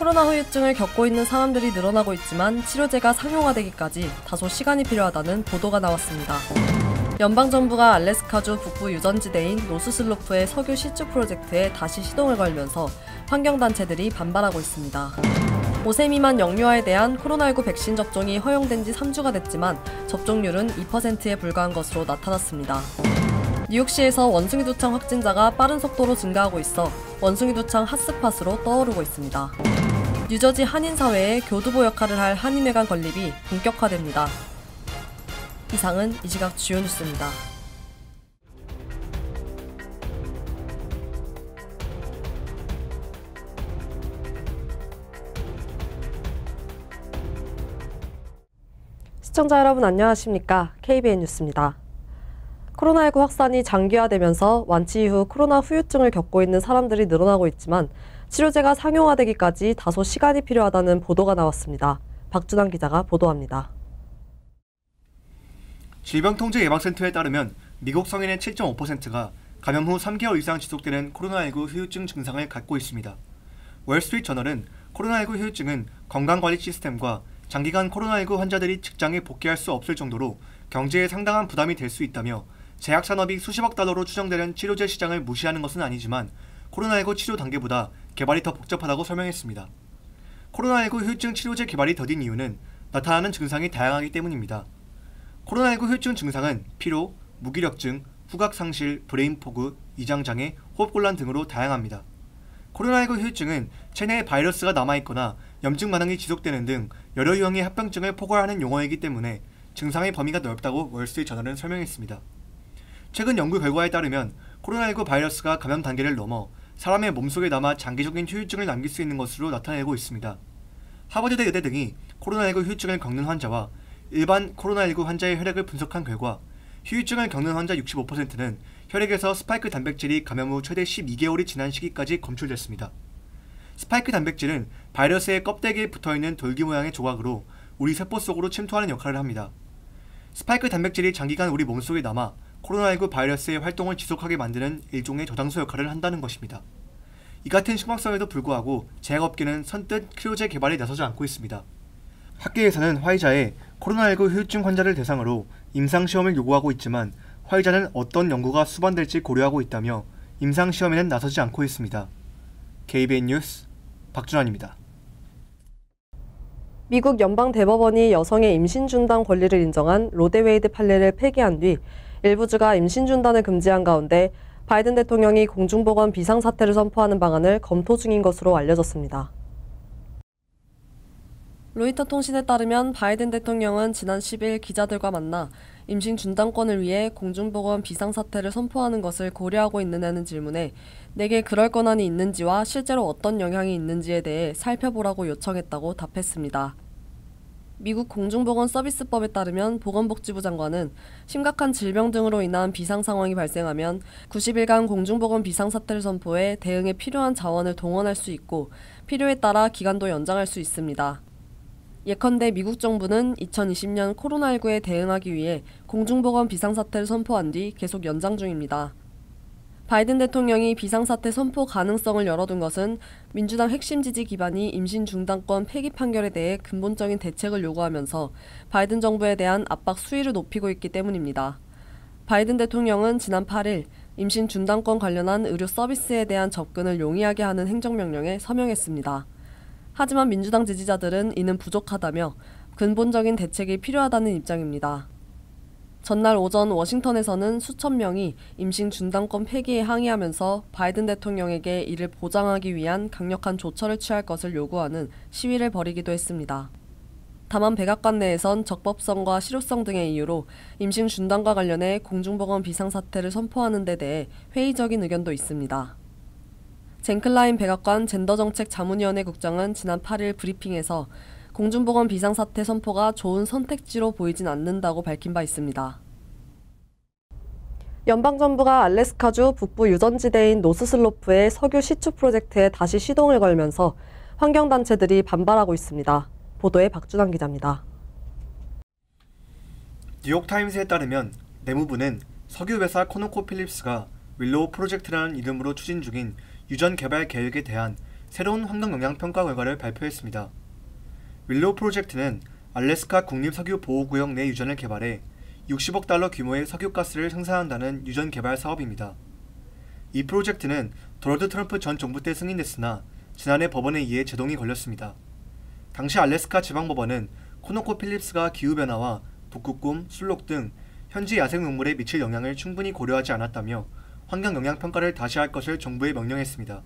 코로나 후유증을 겪고 있는 사람들이 늘어나고 있지만 치료제가 상용화되기까지 다소 시간이 필요하다는 보도가 나왔습니다. 연방정부가 알래스카주 북부 유전지대인 노스슬로프의 석유 시추 프로젝트에 다시 시동을 걸면서 환경단체들이 반발하고 있습니다. 5세 미만 영유아에 대한 코로나19 백신 접종이 허용된 지 3주가 됐지만 접종률은 2%에 불과한 것으로 나타났습니다. 뉴욕시에서 원숭이 두창 확진자가 빠른 속도로 증가하고 있어 원숭이 두창 핫스팟으로 떠오르고 있습니다. 뉴저지 한인사회의 교두보 역할을 할 한인회관 건립이 본격화됩니다. 이상은 이 시각 주요 뉴스입니다. 시청자 여러분 안녕하십니까? KBN 뉴스입니다. 코로나19 확산이 장기화되면서 완치 이후 코로나 후유증을 겪고 있는 사람들이 늘어나고 있지만 치료제가 상용화되기까지 다소 시간이 필요하다는 보도가 나왔습니다. 박준환 기자가 보도합니다. 질병통제예방센터에 따르면 미국 성인의 7.5%가 감염 후 3개월 이상 지속되는 코로나19 후유증 증상을 갖고 있습니다. 월스트리트저널은 코로나19 후유증은 건강관리 시스템과 장기간 코로나19 환자들이 직장에 복귀할 수 없을 정도로 경제에 상당한 부담이 될 수 있다며 제약산업이 수십억 달러로 추정되는 치료제 시장을 무시하는 것은 아니지만 코로나19 치료 단계보다 개발이 더 복잡하다고 설명했습니다. 코로나19 후유증 치료제 개발이 더딘 이유는 나타나는 증상이 다양하기 때문입니다. 코로나19 후유증 증상은 피로, 무기력증, 후각상실, 브레인포그, 이장장애, 호흡곤란 등으로 다양합니다. 코로나19 후유증은 체내에 바이러스가 남아있거나 염증 반응이 지속되는 등 여러 유형의 합병증을 포괄하는 용어이기 때문에 증상의 범위가 넓다고 월스트리트저널은 설명했습니다. 최근 연구 결과에 따르면 코로나19 바이러스가 감염 단계를 넘어 사람의 몸속에 남아 장기적인 후유증을 남길 수 있는 것으로 나타내고 있습니다. 하버드대 의대 등이 코로나19 후유증을 겪는 환자와 일반 코로나19 환자의 혈액을 분석한 결과 후유증을 겪는 환자 65%는 혈액에서 스파이크 단백질이 감염 후 최대 12개월이 지난 시기까지 검출됐습니다. 스파이크 단백질은 바이러스의 껍데기에 붙어있는 돌기 모양의 조각으로 우리 세포 속으로 침투하는 역할을 합니다. 스파이크 단백질이 장기간 우리 몸속에 남아 코로나19 바이러스의 활동을 지속하게 만드는 일종의 저장소 역할을 한다는 것입니다. 이 같은 심각성에도 불구하고 제약업계는 선뜻 치료제 개발에 나서지 않고 있습니다. 학계에서는 화이자에 코로나19 후유증 환자를 대상으로 임상시험을 요구하고 있지만 화이자는 어떤 연구가 수반될지 고려하고 있다며 임상시험에는 나서지 않고 있습니다. KBN 뉴스 박준환입니다. 미국 연방대법원이 여성의 임신 중단 권리를 인정한 로데웨이드 판례를 폐기한 뒤 일부 주가 임신 중단을 금지한 가운데 바이든 대통령이 공중보건 비상사태를 선포하는 방안을 검토 중인 것으로 알려졌습니다. 로이터 통신에 따르면 바이든 대통령은 지난 10일 기자들과 만나 임신 중단권을 위해 공중보건 비상사태를 선포하는 것을 고려하고 있느냐는 질문에 내게 그럴 권한이 있는지와 실제로 어떤 영향이 있는지에 대해 살펴보라고 요청했다고 답했습니다. 미국 공중보건서비스법에 따르면 보건복지부 장관은 심각한 질병 등으로 인한 비상 상황이 발생하면 90일간 공중보건 비상사태를 선포해 대응에 필요한 자원을 동원할 수 있고 필요에 따라 기간도 연장할 수 있습니다. 예컨대 미국 정부는 2020년 코로나19에 대응하기 위해 공중보건 비상사태를 선포한 뒤 계속 연장 중입니다. 바이든 대통령이 비상사태 선포 가능성을 열어둔 것은 민주당 핵심 지지 기반이 임신 중단권 폐기 판결에 대해 근본적인 대책을 요구하면서 바이든 정부에 대한 압박 수위를 높이고 있기 때문입니다. 바이든 대통령은 지난 8일 임신 중단권 관련한 의료 서비스에 대한 접근을 용이하게 하는 행정명령에 서명했습니다. 하지만 민주당 지지자들은 이는 부족하다며 근본적인 대책이 필요하다는 입장입니다. 전날 오전 워싱턴에서는 수천 명이 임신 중단권 폐기에 항의하면서 바이든 대통령에게 이를 보장하기 위한 강력한 조처를 취할 것을 요구하는 시위를 벌이기도 했습니다. 다만 백악관 내에선 적법성과 실효성 등의 이유로 임신 중단과 관련해 공중보건 비상사태를 선포하는 데 대해 회의적인 의견도 있습니다. 젠클라인 백악관 젠더정책 자문위원회 국장은 지난 8일 브리핑에서 공중보건 비상사태 선포가 좋은 선택지로 보이진 않는다고 밝힌 바 있습니다. 연방정부가 알래스카주 북부 유전지대인 노스슬로프의 석유 시추 프로젝트에 다시 시동을 걸면서 환경단체들이 반발하고 있습니다. 보도에 박준환 기자입니다. 뉴욕타임스에 따르면 내무부는 석유 회사 코노코필립스가 윌로우 프로젝트라는 이름으로 추진 중인 유전 개발 계획에 대한 새로운 환경영향평가 결과를 발표했습니다. 윌로우 프로젝트는 알래스카 국립석유보호구역 내 유전을 개발해 60억 달러 규모의 석유가스를 생산한다는 유전 개발 사업입니다. 이 프로젝트는 도널드 트럼프 전 정부 때 승인됐으나 지난해 법원에 의해 제동이 걸렸습니다. 당시 알래스카 지방법원은 코노코필립스가 기후변화와 북극곰, 술록 등 현지 야생동물에 미칠 영향을 충분히 고려하지 않았다며 환경영향평가를 다시 할 것을 정부에 명령했습니다.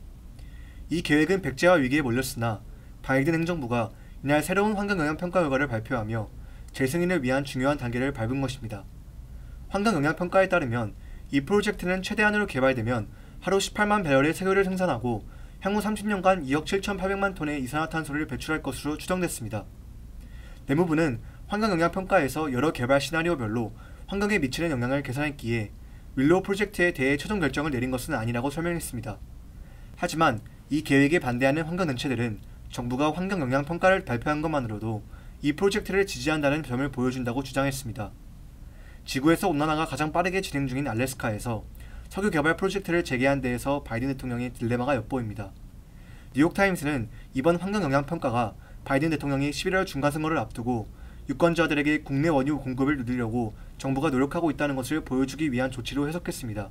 이 계획은 백제화 위기에 몰렸으나 바이든 행정부가 이날 새로운 환경영향평가 결과를 발표하며 재승인을 위한 중요한 단계를 밟은 것입니다. 환경영향평가에 따르면 이 프로젝트는 최대한으로 개발되면 하루 18만 배럴의 석유를 생산하고 향후 30년간 2억 7,800만 톤의 이산화탄소를 배출할 것으로 추정됐습니다. 내무부는 환경영향평가에서 여러 개발 시나리오별로 환경에 미치는 영향을 계산했기에 윌로우 프로젝트에 대해 최종 결정을 내린 것은 아니라고 설명했습니다. 하지만 이 계획에 반대하는 환경단체들은 정부가 환경영향평가를 발표한 것만으로도 이 프로젝트를 지지한다는 점을 보여준다고 주장했습니다. 지구에서 온난화가 가장 빠르게 진행 중인 알래스카에서 석유 개발 프로젝트를 재개한 데에서 바이든 대통령의 딜레마가 엿보입니다. 뉴욕타임스는 이번 환경영향평가가 바이든 대통령이 11월 중간선거를 앞두고 유권자들에게 국내 원유 공급을 늘리려고 정부가 노력하고 있다는 것을 보여주기 위한 조치로 해석했습니다.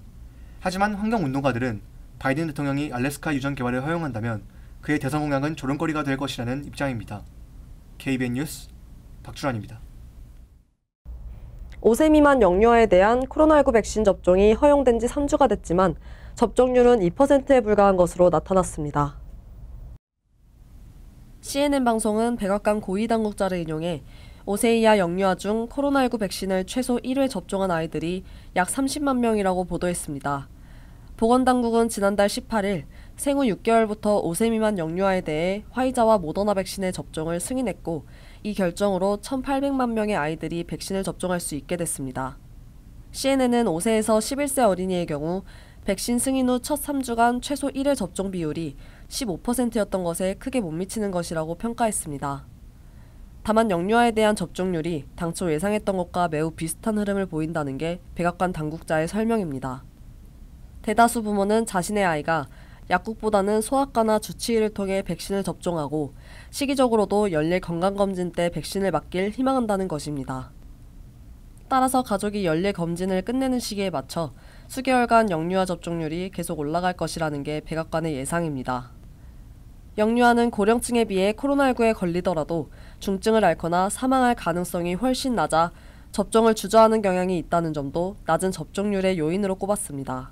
하지만 환경운동가들은 바이든 대통령이 알래스카 유전 개발을 허용한다면 그의 대선 공약은 조롱거리가 될 것이라는 입장입니다. KBN 뉴스 박주란입니다. 5세 미만 영유아에 대한 코로나19 백신 접종이 허용된 지 3주가 됐지만 접종률은 2%에 불과한 것으로 나타났습니다. CNN 방송은 백악관 고위 당국자를 인용해 5세 이하 영유아 중 코로나19 백신을 최소 1회 접종한 아이들이 약 30만 명이라고 보도했습니다. 보건당국은 지난달 18일 생후 6개월부터 5세 미만 영유아에 대해 화이자와 모더나 백신의 접종을 승인했고 이 결정으로 1,800만 명의 아이들이 백신을 접종할 수 있게 됐습니다. CNN은 5세에서 11세 어린이의 경우 백신 승인 후 첫 3주간 최소 1회 접종 비율이 15%였던 것에 크게 못 미치는 것이라고 평가했습니다. 다만 영유아에 대한 접종률이 당초 예상했던 것과 매우 비슷한 흐름을 보인다는 게 백악관 당국자의 설명입니다. 대다수 부모는 자신의 아이가 약국보다는 소아과나 주치의를 통해 백신을 접종하고 시기적으로도 연례 건강검진 때 백신을 맞길 희망한다는 것입니다. 따라서 가족이 연례 검진을 끝내는 시기에 맞춰 수개월간 영유아 접종률이 계속 올라갈 것이라는 게 백악관의 예상입니다. 영유아는 고령층에 비해 코로나19에 걸리더라도 중증을 앓거나 사망할 가능성이 훨씬 낮아 접종을 주저하는 경향이 있다는 점도 낮은 접종률의 요인으로 꼽았습니다.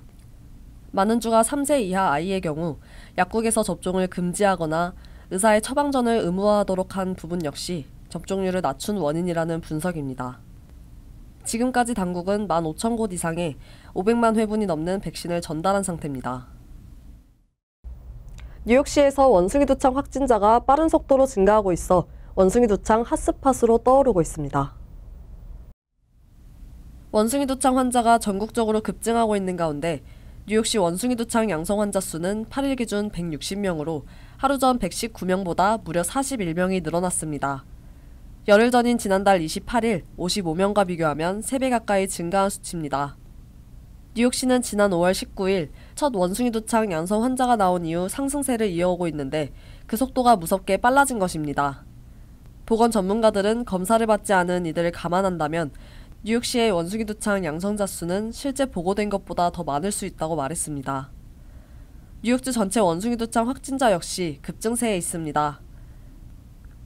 많은 주가 3세 이하 아이의 경우 약국에서 접종을 금지하거나 의사의 처방전을 의무화하도록 한 부분 역시 접종률을 낮춘 원인이라는 분석입니다. 지금까지 당국은 15,000곳 이상의 500만 회분이 넘는 백신을 전달한 상태입니다. 뉴욕시에서 원숭이 두창 확진자가 빠른 속도로 증가하고 있어 원숭이 두창 핫스팟으로 떠오르고 있습니다. 원숭이 두창 환자가 전국적으로 급증하고 있는 가운데 뉴욕시 원숭이 두창 양성 환자 수는 8일 기준 160명으로 하루 전 119명보다 무려 41명이 늘어났습니다. 열흘 전인 지난달 28일 55명과 비교하면 3배 가까이 증가한 수치입니다. 뉴욕시는 지난 5월 19일 첫 원숭이 두창 양성 환자가 나온 이후 상승세를 이어오고 있는데 그 속도가 무섭게 빨라진 것입니다. 보건 전문가들은 검사를 받지 않은 이들을 감안한다면 뉴욕시의 원숭이 두창 양성자 수는 실제 보고된 것보다 더 많을 수 있다고 말했습니다. 뉴욕주 전체 원숭이 두창 확진자 역시 급증세에 있습니다.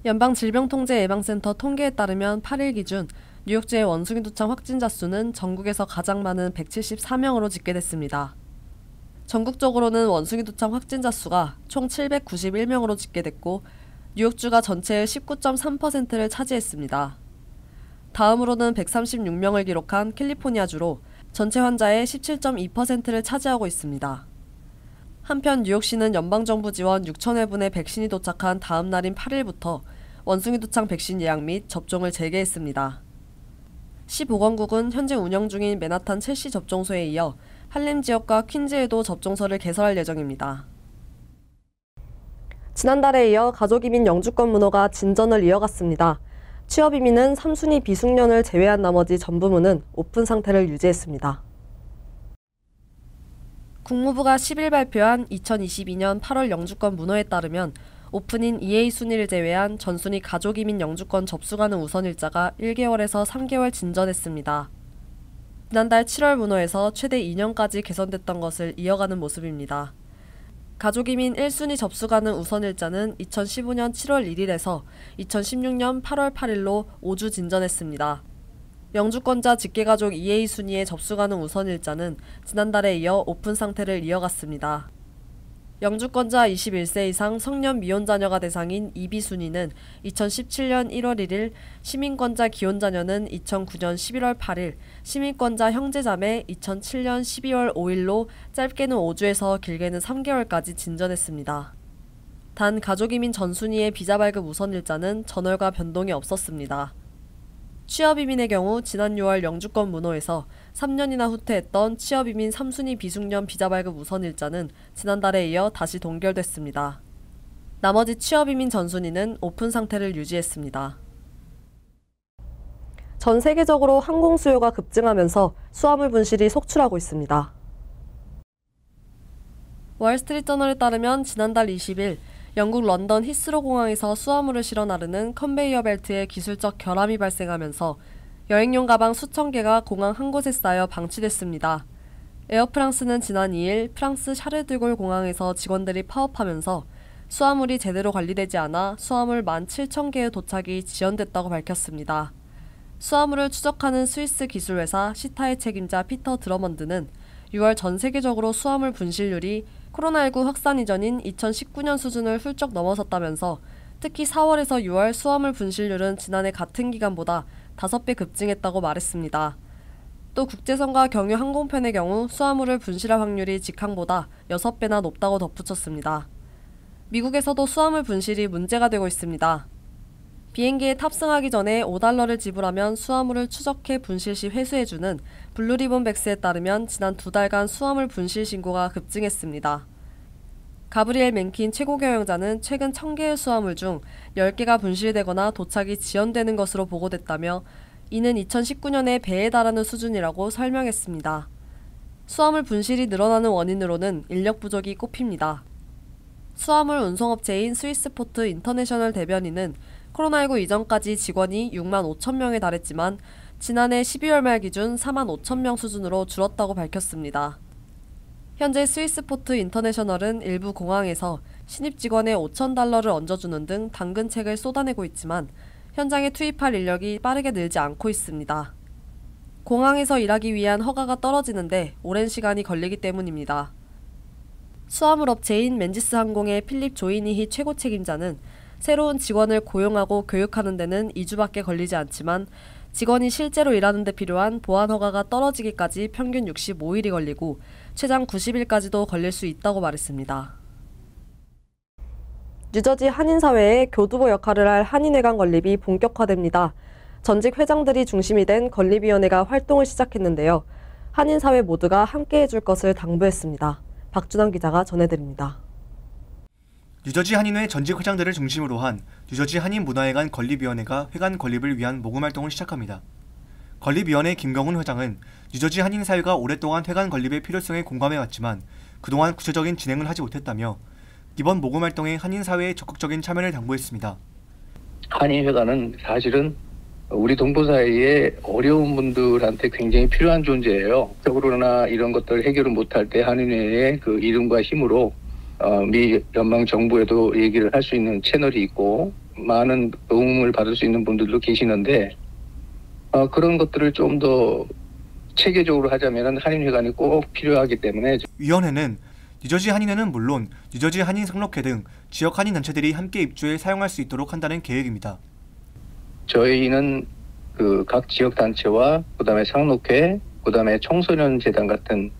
연방질병통제예방센터 통계에 따르면 8일 기준 뉴욕주의 원숭이 두창 확진자 수는 전국에서 가장 많은 174명으로 집계됐습니다. 전국적으로는 원숭이 두창 확진자 수가 총 791명으로 집계됐고 뉴욕주가 전체의 19.3%를 차지했습니다. 다음으로는 136명을 기록한 캘리포니아주로 전체 환자의 17.2%를 차지하고 있습니다. 한편 뉴욕시는 연방정부 지원 6,000회분의 백신이 도착한 다음 날인 8일부터 원숭이 두창 백신 예약 및 접종을 재개했습니다. 시 보건국은 현재 운영 중인 맨하탄 첼시 접종소에 이어 할렘 지역과 퀸즈에도 접종소를 개설할 예정입니다. 지난달에 이어 가족이민 영주권 문호가 진전을 이어갔습니다. 취업이민은 3순위 비숙련을 제외한 나머지 전부문은 오픈 상태를 유지했습니다. 국무부가 10일 발표한 2022년 8월 영주권 문호에 따르면 오픈인 EA 순위를 제외한 전순위 가족이민 영주권 접수 가능 우선 일자가 1개월에서 3개월 진전했습니다. 지난달 7월 문호에서 최대 2년까지 개선됐던 것을 이어가는 모습입니다. 가족이민 1순위 접수 가능 우선 일자는 2015년 7월 1일에서 2016년 8월 8일로 5주 진전했습니다. 영주권자 직계가족 EA 순위의 접수 가능 우선 일자는 지난달에 이어 오픈 상태를 이어갔습니다. 영주권자 21세 이상 성년 미혼 자녀가 대상인 EB 순위는 2017년 1월 1일, 시민권자 기혼 자녀는 2009년 11월 8일, 시민권자 형제자매 2007년 12월 5일로 짧게는 5주에서 길게는 3개월까지 진전했습니다. 단 가족이민 전순위의 비자 발급 우선 일자는 전월과 변동이 없었습니다. 취업이민의 경우 지난 6월 영주권 문호에서 3년이나 후퇴했던 취업이민 3순위 비숙련 비자 발급 우선 일자는 지난달에 이어 다시 동결됐습니다. 나머지 취업이민 전순위는 오픈 상태를 유지했습니다. 전 세계적으로 항공 수요가 급증하면서 수화물 분실이 속출하고 있습니다. 월스트리트저널에 따르면 지난달 20일 영국 런던 히스로 공항에서 수화물을 실어 나르는 컨베이어 벨트에 기술적 결함이 발생하면서 여행용 가방 수천 개가 공항 한 곳에 쌓여 방치됐습니다. 에어프랑스는 지난 2일 프랑스 샤르드골 공항에서 직원들이 파업하면서 수화물이 제대로 관리되지 않아 수화물 17,000개의 도착이 지연됐다고 밝혔습니다. 수화물을 추적하는 스위스 기술회사 시타의 책임자 피터 드러먼드는 6월 전 세계적으로 수화물 분실률이 코로나19 확산 이전인 2019년 수준을 훌쩍 넘어섰다면서 특히 4월에서 6월 수화물 분실률은 지난해 같은 기간보다 5배 급증했다고 말했습니다. 또 국제선과 경유 항공편의 경우 수화물을 분실할 확률이 직항보다 6배나 높다고 덧붙였습니다. 미국에서도 수화물 분실이 문제가 되고 있습니다. 비행기에 탑승하기 전에 $5를 지불하면 수화물을 추적해 분실 시 회수해주는 블루리본백스에 따르면 지난 2달간 수화물 분실 신고가 급증했습니다. 가브리엘 맨킨 최고 경영자는 최근 1,000개의 수화물 중 10개가 분실되거나 도착이 지연되는 것으로 보고됐다며 이는 2019년에 배에 달하는 수준이라고 설명했습니다. 수화물 분실이 늘어나는 원인으로는 인력 부족이 꼽힙니다. 수화물 운송업체인 스위스포트 인터내셔널 대변인은 코로나19 이전까지 직원이 6만 5천 명에 달했지만 지난해 12월 말 기준 4만 5천 명 수준으로 줄었다고 밝혔습니다. 현재 스위스포트 인터내셔널은 일부 공항에서 신입 직원의 $5,000를 얹어주는 등 당근책을 쏟아내고 있지만 현장에 투입할 인력이 빠르게 늘지 않고 있습니다. 공항에서 일하기 위한 허가가 떨어지는데 오랜 시간이 걸리기 때문입니다. 수화물 업체인 맨지스 항공의 필립 조이니히 최고 책임자는 새로운 직원을 고용하고 교육하는 데는 2주밖에 걸리지 않지만 직원이 실제로 일하는 데 필요한 보안 허가가 떨어지기까지 평균 65일이 걸리고 최장 90일까지도 걸릴 수 있다고 말했습니다. 뉴저지 한인사회에 교두보 역할을 할 한인회관 건립이 본격화됩니다. 전직 회장들이 중심이 된 건립위원회가 활동을 시작했는데요. 한인사회 모두가 함께해 줄 것을 당부했습니다. 박준환 기자가 전해드립니다. 뉴저지 한인회 전직 회장들을 중심으로 한 뉴저지 한인문화회관 건립위원회가 회관 건립을 위한 모금 활동을 시작합니다. 건립위원회 김경훈 회장은 뉴저지 한인사회가 오랫동안 회관 건립의 필요성에 공감해왔지만 그동안 구체적인 진행을 하지 못했다며 이번 모금 활동에 한인사회의 적극적인 참여를 당부했습니다. 한인회관은 사실은 우리 동포사회에 어려운 분들한테 굉장히 필요한 존재예요. 적으로나 이런 것들 해결을 못할 때 한인회의 그 이름과 힘으로 미 연방 정부에도 얘기를 할 수 있는 채널이 있고 많은 도움을 받을 수 있는 분들도 계시는데 그런 것들을 좀 더 체계적으로 하자면 한인회관이 꼭 필요하기 때문에 위원회는 뉴저지 한인회는 물론 뉴저지 한인 상록회 등 지역 한인 단체들이 함께 입주해 사용할 수 있도록 한다는 계획입니다. 저희는 그 각 지역 단체와 그다음에 상록회, 그다음에 청소년 재단 같은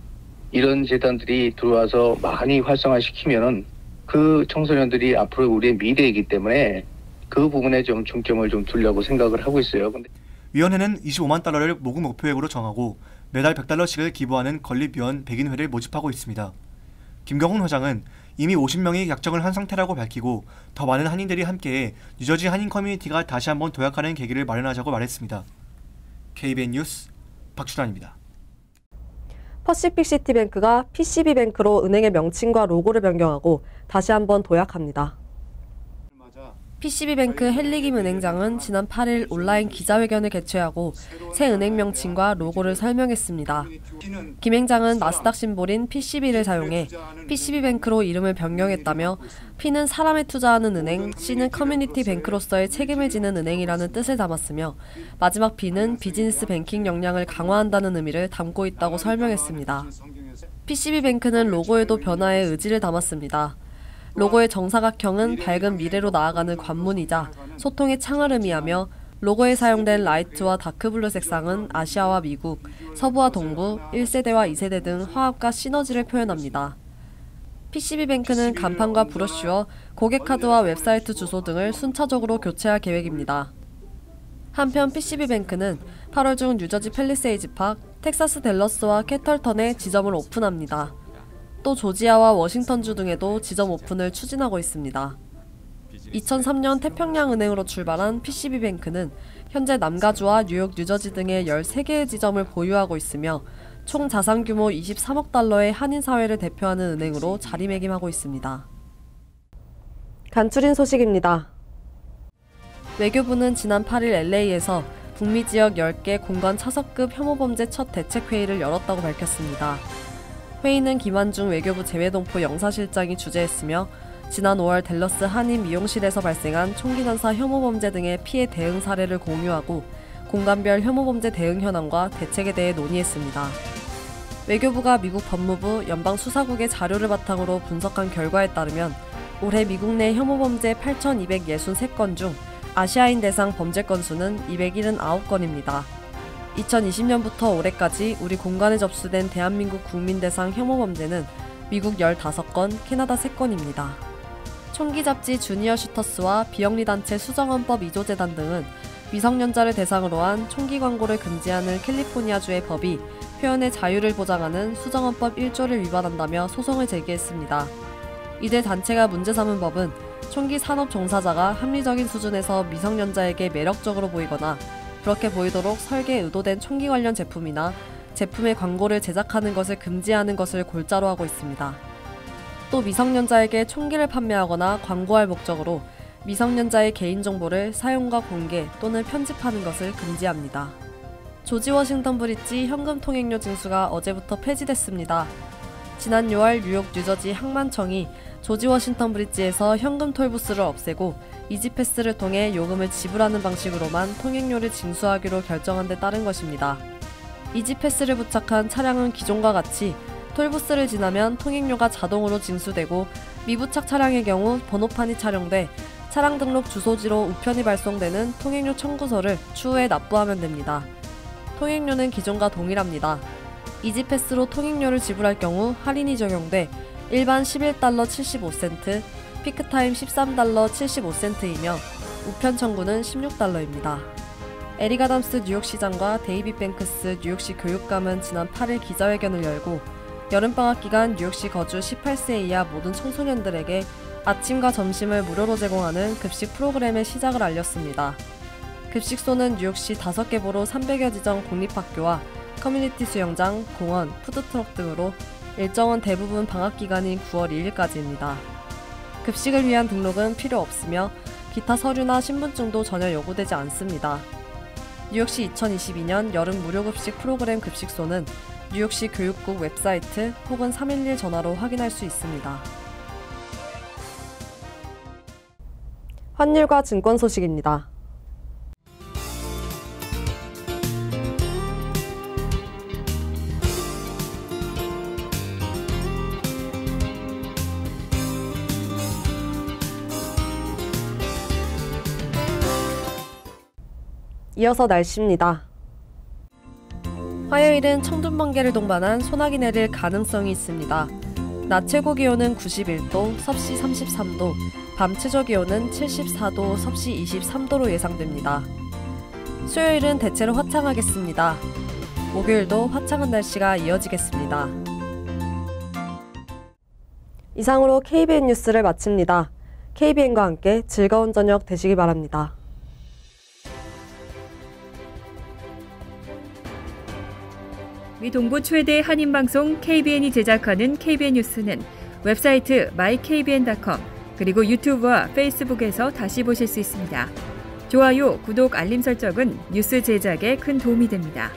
이런 재단들이 들어와서 많이 활성화시키면은 그 청소년들이 앞으로 우리의 미래이기 때문에 그 부분에 좀 중점을 좀 두려고 생각을 하고 있어요. 근데 위원회는 $25만 모금 목표액으로 정하고 매달 $100씩을 기부하는 건립위원 100인회를 모집하고 있습니다. 김경훈 회장은 이미 50명이 약정을 한 상태라고 밝히고 더 많은 한인들이 함께해 뉴저지 한인 커뮤니티가 다시 한번 도약하는 계기를 마련하자고 말했습니다. KBN 뉴스 박준환입니다. 퍼시픽시티뱅크가 PCB뱅크로 은행의 명칭과 로고를 변경하고 다시 한번 도약합니다. PCB뱅크 헬리김 은행장은 지난 8일 온라인 기자회견을 개최하고 새 은행 명칭과 로고를 설명했습니다. 김 행장은 나스닥 심볼인 PCB를 사용해 PCB뱅크로 이름을 변경했다며 P는 사람에 투자하는 은행, C는 커뮤니티 뱅크로서의 책임을 지는 은행이라는 뜻을 담았으며 마지막 B는 비즈니스 뱅킹 역량을 강화한다는 의미를 담고 있다고 설명했습니다. PCB뱅크는 로고에도 변화의 의지를 담았습니다. 로고의 정사각형은 밝은 미래로 나아가는 관문이자 소통의 창을 의미하며 로고에 사용된 라이트와 다크블루 색상은 아시아와 미국, 서부와 동부, 1세대와 2세대 등 화합과 시너지를 표현합니다. PCB뱅크는 간판과 브로슈어, 고객카드와 웹사이트 주소 등을 순차적으로 교체할 계획입니다. 한편 PCB뱅크는 8월 중 뉴저지 팰리세이즈 팍, 텍사스 댈러스와 캐털턴에 지점을 오픈합니다. 또 조지아와 워싱턴주 등에도 지점 오픈을 추진하고 있습니다. 2003년 태평양은행으로 출발한 PCB뱅크는 현재 남가주와 뉴욕, 뉴저지 등의 13개의 지점을 보유하고 있으며 총 자산 규모 23억 달러의 한인사회를 대표하는 은행으로 자리매김하고 있습니다. 간추린 소식입니다. 외교부는 지난 8일 LA에서 북미 지역 10개 공관 차석급 혐오범죄 첫 대책회의를 열었다고 밝혔습니다. 회의는 김한중 외교부 재외동포 영사실장이 주재했으며 지난 5월 댈러스 한인 미용실에서 발생한 총기 난사 혐오범죄 등의 피해 대응 사례를 공유하고 공간별 혐오범죄 대응 현황과 대책에 대해 논의했습니다. 외교부가 미국 법무부, 연방수사국의 자료를 바탕으로 분석한 결과에 따르면 올해 미국 내 혐오범죄 8,263건 중 아시아인 대상 범죄 건수는 279건입니다. 2020년부터 올해까지 우리 공간에 접수된 대한민국 국민 대상 혐오범죄는 미국 15건, 캐나다 3건입니다. 총기 잡지 주니어 슈터스와 비영리단체 수정헌법 2조 재단 등은 미성년자를 대상으로 한 총기 광고를 금지하는 캘리포니아주의 법이 표현의 자유를 보장하는 수정헌법 1조를 위반한다며 소송을 제기했습니다. 이들 단체가 문제 삼은 법은 총기 산업 종사자가 합리적인 수준에서 미성년자에게 매력적으로 보이거나 그렇게 보이도록 설계 의도된 총기 관련 제품이나 제품의 광고를 제작하는 것을 금지하는 것을 골자로 하고 있습니다. 또 미성년자에게 총기를 판매하거나 광고할 목적으로 미성년자의 개인정보를 사용과 공개 또는 편집하는 것을 금지합니다. 조지 워싱턴 브릿지 현금 통행료 징수가 어제부터 폐지됐습니다. 지난 6월 뉴욕 뉴저지 항만청이 조지 워싱턴 브릿지에서 현금 톨부스를 없애고 이지패스를 통해 요금을 지불하는 방식으로만 통행료를 징수하기로 결정한 데 따른 것입니다. 이지패스를 부착한 차량은 기존과 같이 톨부스를 지나면 통행료가 자동으로 징수되고 미부착 차량의 경우 번호판이 촬영돼 차량 등록 주소지로 우편이 발송되는 통행료 청구서를 추후에 납부하면 됩니다. 통행료는 기존과 동일합니다. 이지패스로 통행료를 지불할 경우 할인이 적용돼 일반 11달러 75센트, 피크타임 13달러 75센트이며 우편 청구는 16달러입니다. 에릭 아담스 뉴욕시장과 데이빗 뱅크스 뉴욕시 교육감은 지난 8일 기자회견을 열고 여름방학 기간 뉴욕시 거주 18세 이하 모든 청소년들에게 아침과 점심을 무료로 제공하는 급식 프로그램의 시작을 알렸습니다. 급식소는 뉴욕시 5개 보로 300여 지정 공립학교와 커뮤니티 수영장, 공원, 푸드트럭 등으로 일정은 대부분 방학 기간인 9월 2일까지입니다. 급식을 위한 등록은 필요 없으며 기타 서류나 신분증도 전혀 요구되지 않습니다. 뉴욕시 2022년 여름 무료급식 프로그램 급식소는 뉴욕시 교육국 웹사이트 혹은 311 전화로 확인할 수 있습니다. 환율과 증권 소식입니다. 이어서 날씨입니다. 화요일은 청둔 번개를 동반한 소나기 내릴 가능성이 있습니다. 낮 최고 기온은 91도, 섭씨 33도, 밤 최저 기온은 74도, 섭씨 23도로 예상됩니다. 수요일은 대체로 화창하겠습니다. 목요일도 화창한 날씨가 이어지겠습니다. 이상으로 KBN 뉴스를 마칩니다. KBN과 함께 즐거운 저녁 되시기 바랍니다. 미 동부 최대 한인방송 KBN이 제작하는 KBN 뉴스는 웹사이트 mykbn.com 그리고 유튜브와 페이스북에서 다시 보실 수 있습니다. 좋아요, 구독, 알림 설정은 뉴스 제작에 큰 도움이 됩니다.